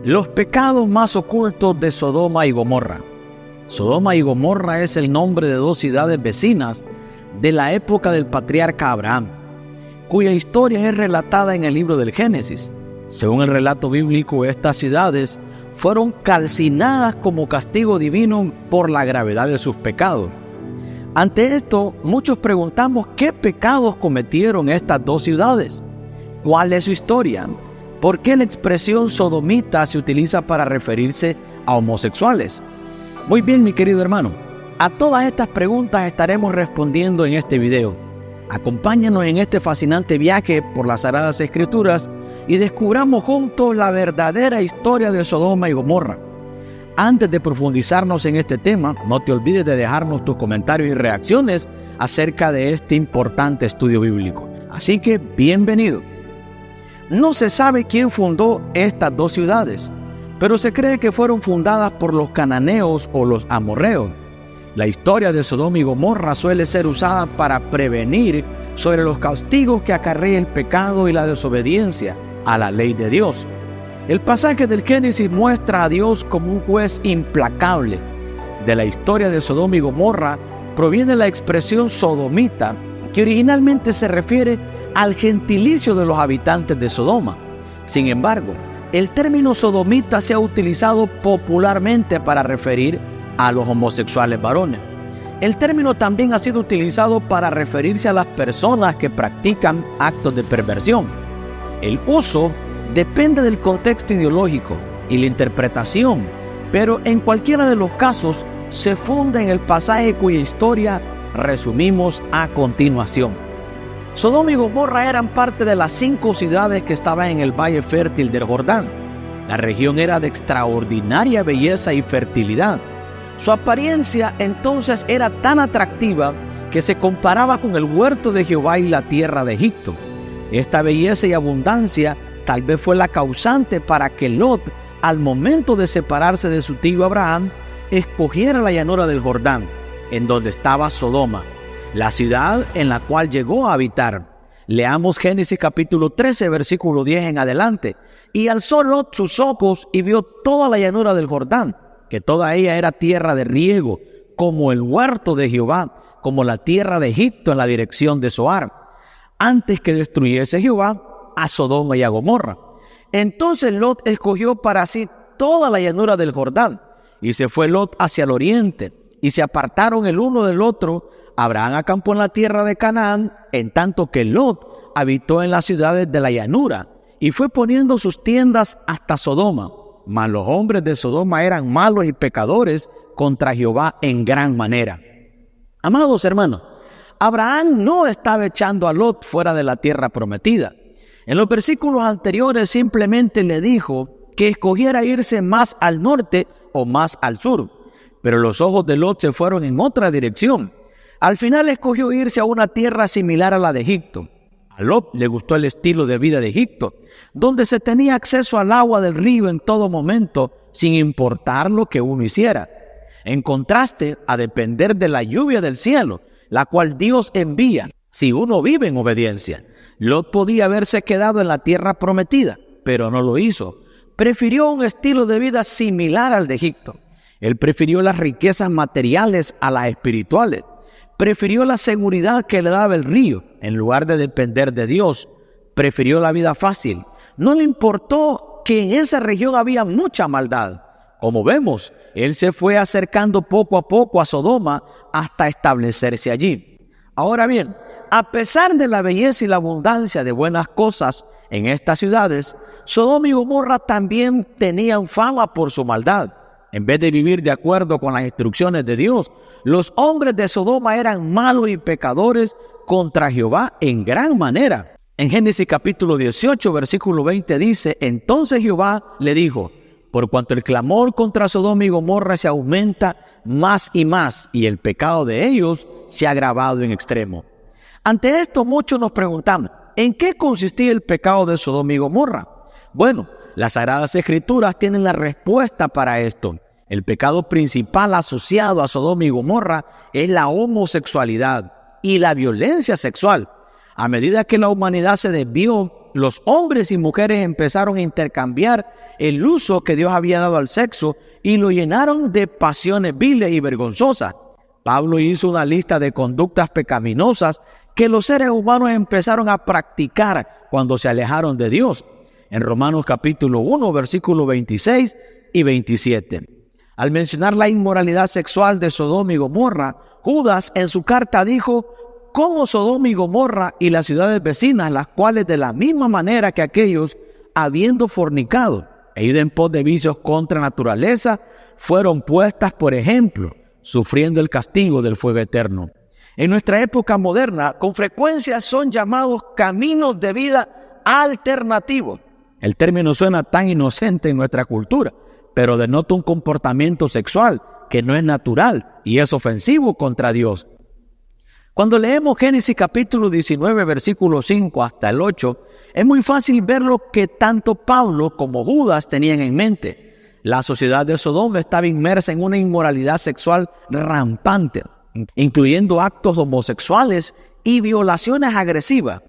Los pecados más ocultos de Sodoma y Gomorra. Sodoma y Gomorra es el nombre de dos ciudades vecinas de la época del patriarca Abraham, cuya historia es relatada en el libro del Génesis. Según el relato bíblico, estas ciudades fueron calcinadas como castigo divino por la gravedad de sus pecados. Ante esto, muchos preguntamos qué pecados cometieron estas dos ciudades. ¿Cuál es su historia? ¿Por qué la expresión sodomita se utiliza para referirse a homosexuales? Muy bien, mi querido hermano, a todas estas preguntas estaremos respondiendo en este video. Acompáñanos en este fascinante viaje por las Sagradas Escrituras y descubramos juntos la verdadera historia de Sodoma y Gomorra. Antes de profundizarnos en este tema, no te olvides de dejarnos tus comentarios y reacciones acerca de este importante estudio bíblico. Así que, bienvenido. No se sabe quién fundó estas dos ciudades, pero se cree que fueron fundadas por los cananeos o los amorreos. La historia de Sodoma y Gomorra suele ser usada para prevenir sobre los castigos que acarrea el pecado y la desobediencia a la ley de Dios. El pasaje del Génesis muestra a Dios como un juez implacable. De la historia de Sodoma y Gomorra proviene la expresión sodomita, que originalmente se refiere al gentilicio de los habitantes de Sodoma. Sin embargo, el término sodomita se ha utilizado popularmente para referir a los homosexuales varones. El término también ha sido utilizado para referirse a las personas que practican actos de perversión. El uso depende del contexto ideológico y la interpretación, pero en cualquiera de los casos se funda en el pasaje cuya historia resumimos a continuación. Sodoma y Gomorra eran parte de las 5 ciudades que estaban en el valle fértil del Jordán. La región era de extraordinaria belleza y fertilidad. Su apariencia entonces era tan atractiva que se comparaba con el huerto de Jehová y la tierra de Egipto. Esta belleza y abundancia tal vez fue la causante para que Lot, al momento de separarse de su tío Abraham, escogiera la llanura del Jordán, en donde estaba Sodoma, la ciudad en la cual llegó a habitar. Leamos Génesis capítulo 13, versículo 10 en adelante. Y alzó Lot sus ojos y vio toda la llanura del Jordán, que toda ella era tierra de riego, como el huerto de Jehová, como la tierra de Egipto en la dirección de Zoar, antes que destruyese Jehová a Sodoma y a Gomorra. Entonces Lot escogió para sí toda la llanura del Jordán, y se fue Lot hacia el oriente, y se apartaron el uno del otro. Abraham acampó en la tierra de Canaán, en tanto que Lot habitó en las ciudades de la llanura, y fue poniendo sus tiendas hasta Sodoma. Mas los hombres de Sodoma eran malos y pecadores contra Jehová en gran manera. Amados hermanos, Abraham no estaba echando a Lot fuera de la tierra prometida. En los versículos anteriores simplemente le dijo que escogiera irse más al norte o más al sur, pero los ojos de Lot se fueron en otra dirección. Al final escogió irse a una tierra similar a la de Egipto. A Lot le gustó el estilo de vida de Egipto, donde se tenía acceso al agua del río en todo momento, sin importar lo que uno hiciera. En contraste a depender de la lluvia del cielo, la cual Dios envía si uno vive en obediencia. Lot podía haberse quedado en la tierra prometida, pero no lo hizo. Prefirió un estilo de vida similar al de Egipto. Él prefirió las riquezas materiales a las espirituales. Prefirió la seguridad que le daba el río en lugar de depender de Dios. Prefirió la vida fácil. No le importó que en esa región había mucha maldad. Como vemos, él se fue acercando poco a poco a Sodoma hasta establecerse allí. Ahora bien, a pesar de la belleza y la abundancia de buenas cosas en estas ciudades, Sodoma y Gomorra también tenían fama por su maldad. En vez de vivir de acuerdo con las instrucciones de Dios, los hombres de Sodoma eran malos y pecadores contra Jehová en gran manera. En Génesis capítulo 18, versículo 20 dice: entonces Jehová le dijo: por cuanto el clamor contra Sodoma y Gomorra se aumenta más y más, y el pecado de ellos se ha agravado en extremo. Ante esto muchos nos preguntamos, ¿en qué consistía el pecado de Sodoma y Gomorra? Bueno, las Sagradas Escrituras tienen la respuesta para esto. El pecado principal asociado a Sodoma y Gomorra es la homosexualidad y la violencia sexual. A medida que la humanidad se desvió, los hombres y mujeres empezaron a intercambiar el uso que Dios había dado al sexo y lo llenaron de pasiones viles y vergonzosas. Pablo hizo una lista de conductas pecaminosas que los seres humanos empezaron a practicar cuando se alejaron de Dios. En Romanos capítulo 1, versículos 26 y 27. Al mencionar la inmoralidad sexual de Sodoma y Gomorra, Judas en su carta dijo: «Como Sodoma y Gomorra y las ciudades vecinas, las cuales de la misma manera que aquellos, habiendo fornicado e ido en pos de vicios contra naturaleza, fueron puestas por ejemplo, sufriendo el castigo del fuego eterno». En nuestra época moderna, con frecuencia son llamados caminos de vida alternativos. El término suena tan inocente en nuestra cultura, pero denota un comportamiento sexual que no es natural y es ofensivo contra Dios. Cuando leemos Génesis capítulo 19, versículo 5 hasta el 8, es muy fácil ver lo que tanto Pablo como Judas tenían en mente. La sociedad de Sodoma estaba inmersa en una inmoralidad sexual rampante, incluyendo actos homosexuales y violaciones agresivas.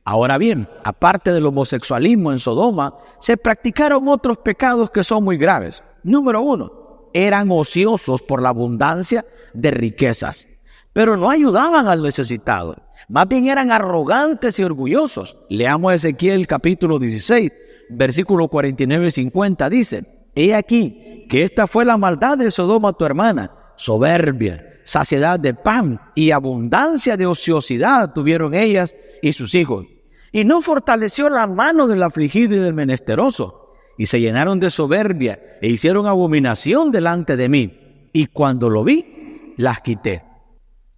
Ahora bien, aparte del homosexualismo en Sodoma, se practicaron otros pecados que son muy graves. Número 1, eran ociosos por la abundancia de riquezas, pero no ayudaban al necesitado. Más bien eran arrogantes y orgullosos. Leamos Ezequiel capítulo 16, versículo 49 y 50, dice: «He aquí que esta fue la maldad de Sodoma tu hermana, soberbia, saciedad de pan y abundancia de ociosidad tuvieron ellas y sus hijos. Y no fortaleció la mano del afligido y del menesteroso, y se llenaron de soberbia e hicieron abominación delante de mí. Y cuando lo vi, las quité».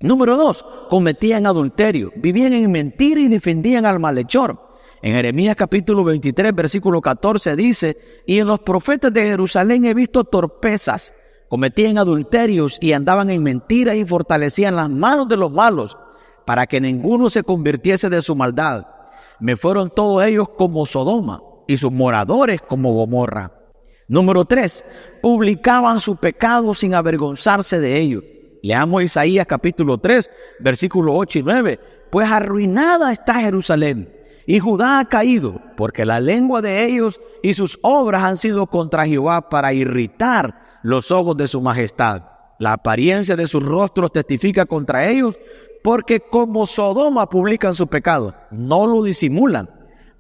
Número 2, cometían adulterio, vivían en mentira y defendían al malhechor. En Jeremías capítulo 23, versículo 14 dice: «Y en los profetas de Jerusalén he visto torpezas, cometían adulterios y andaban en mentiras y fortalecían las manos de los malos, para que ninguno se convirtiese de su maldad. Me fueron todos ellos como Sodoma y sus moradores como Gomorra». Número 3, publicaban su pecado sin avergonzarse de ello. Leamos Isaías capítulo 3, versículos 8 y 9. «Pues arruinada está Jerusalén, y Judá ha caído, porque la lengua de ellos y sus obras han sido contra Jehová para irritar los ojos de su majestad. La apariencia de sus rostros testifica contra ellos, porque como Sodoma publican su pecado, no lo disimulan.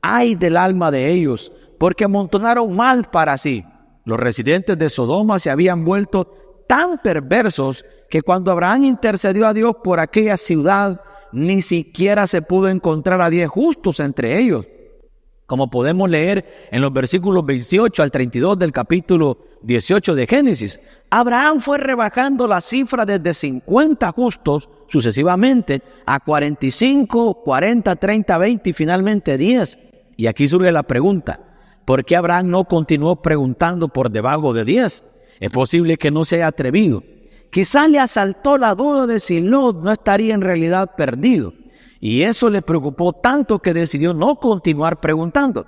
Ay del alma de ellos, porque amontonaron mal para sí». Los residentes de Sodoma se habían vuelto tan perversos que cuando Abraham intercedió a Dios por aquella ciudad, ni siquiera se pudo encontrar a 10 justos entre ellos. Como podemos leer en los versículos 28 al 32 del capítulo 18 de Génesis, Abraham fue rebajando la cifra desde 50 justos sucesivamente a 45, 40, 30, 20 y finalmente 10. Y aquí surge la pregunta: ¿por qué Abraham no continuó preguntando por debajo de 10? Es posible que no se haya atrevido. Quizá le asaltó la duda de si Lot no estaría en realidad perdido, y eso le preocupó tanto que decidió no continuar preguntando.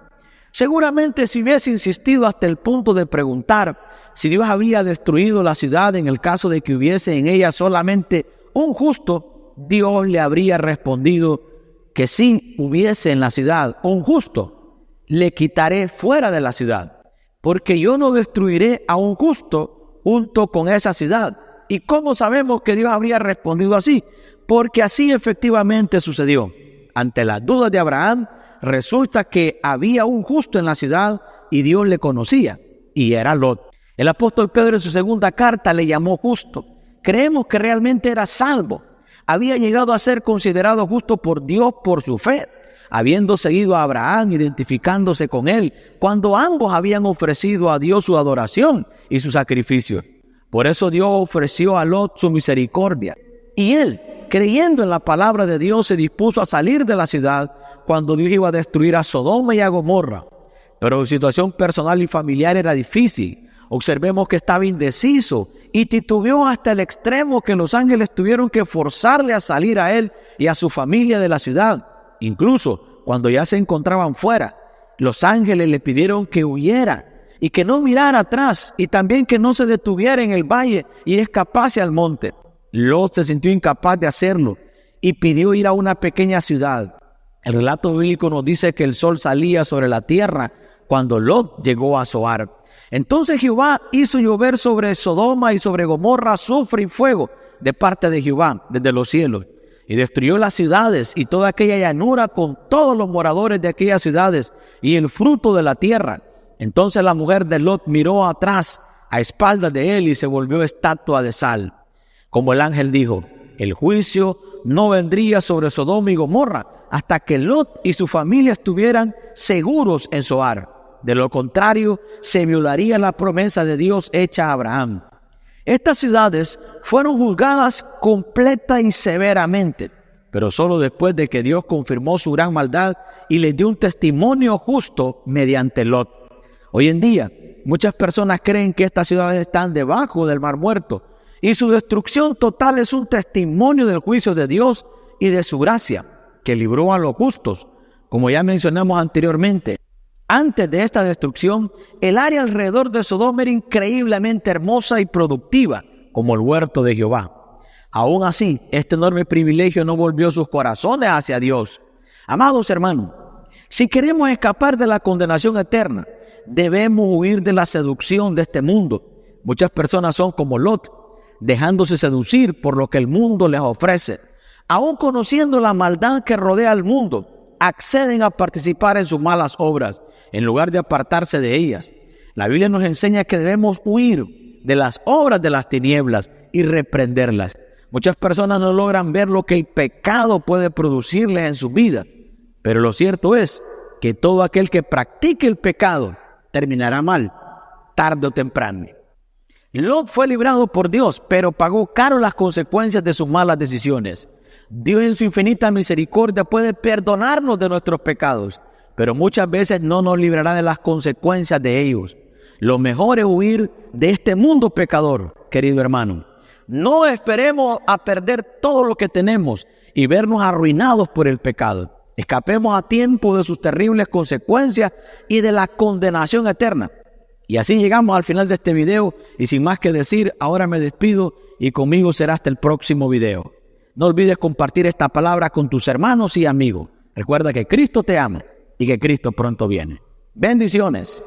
Seguramente si hubiese insistido hasta el punto de preguntar si Dios había destruido la ciudad en el caso de que hubiese en ella solamente un justo, Dios le habría respondido que si hubiese en la ciudad un justo, le quitaré fuera de la ciudad, porque yo no destruiré a un justo junto con esa ciudad. ¿Y cómo sabemos que Dios habría respondido así? Porque así efectivamente sucedió. Ante las dudas de Abraham, resulta que había un justo en la ciudad y Dios le conocía, y era Lot. El apóstol Pedro en su segunda carta le llamó justo. Creemos que realmente era salvo. Había llegado a ser considerado justo por Dios por su fe, habiendo seguido a Abraham, identificándose con él, cuando ambos habían ofrecido a Dios su adoración y su sacrificio. Por eso Dios ofreció a Lot su misericordia. Y él, creyendo en la palabra de Dios, se dispuso a salir de la ciudad cuando Dios iba a destruir a Sodoma y a Gomorra. Pero su situación personal y familiar era difícil. Observemos que estaba indeciso y titubeó hasta el extremo que los ángeles tuvieron que forzarle a salir a él y a su familia de la ciudad. Incluso cuando ya se encontraban fuera, los ángeles le pidieron que huyera y que no mirara atrás, y también que no se detuviera en el valle y escapase al monte. Lot se sintió incapaz de hacerlo y pidió ir a una pequeña ciudad. El relato bíblico nos dice que el sol salía sobre la tierra cuando Lot llegó a Zoar. Entonces Jehová hizo llover sobre Sodoma y sobre Gomorra azufre y fuego de parte de Jehová desde los cielos, y destruyó las ciudades y toda aquella llanura con todos los moradores de aquellas ciudades y el fruto de la tierra. Entonces la mujer de Lot miró atrás a espaldas de él y se volvió estatua de sal. Como el ángel dijo, el juicio no vendría sobre Sodoma y Gomorra hasta que Lot y su familia estuvieran seguros en Zoar. De lo contrario, se violaría la promesa de Dios hecha a Abraham. Estas ciudades fueron juzgadas completa y severamente, pero solo después de que Dios confirmó su gran maldad y les dio un testimonio justo mediante Lot. Hoy en día, muchas personas creen que estas ciudades están debajo del Mar Muerto y su destrucción total es un testimonio del juicio de Dios y de su gracia, que libró a los justos. Como ya mencionamos anteriormente, antes de esta destrucción, el área alrededor de Sodoma era increíblemente hermosa y productiva, como el huerto de Jehová. Aún así, este enorme privilegio no volvió sus corazones hacia Dios. Amados hermanos, si queremos escapar de la condenación eterna, debemos huir de la seducción de este mundo. Muchas personas son como Lot, dejándose seducir por lo que el mundo les ofrece. Aún conociendo la maldad que rodea al mundo, acceden a participar en sus malas obras, en lugar de apartarse de ellas. La Biblia nos enseña que debemos huir de las obras de las tinieblas y reprenderlas. Muchas personas no logran ver lo que el pecado puede producirles en su vida, pero lo cierto es que todo aquel que practique el pecado terminará mal, tarde o temprano. Lot fue librado por Dios, pero pagó caro las consecuencias de sus malas decisiones. Dios en su infinita misericordia puede perdonarnos de nuestros pecados, pero muchas veces no nos librará de las consecuencias de ellos. Lo mejor es huir de este mundo pecador, querido hermano. No esperemos a perder todo lo que tenemos y vernos arruinados por el pecado. Escapemos a tiempo de sus terribles consecuencias y de la condenación eterna. Y así llegamos al final de este video y sin más que decir, ahora me despido y conmigo será hasta el próximo video. No olvides compartir esta palabra con tus hermanos y amigos. Recuerda que Cristo te ama y que Cristo pronto viene. Bendiciones.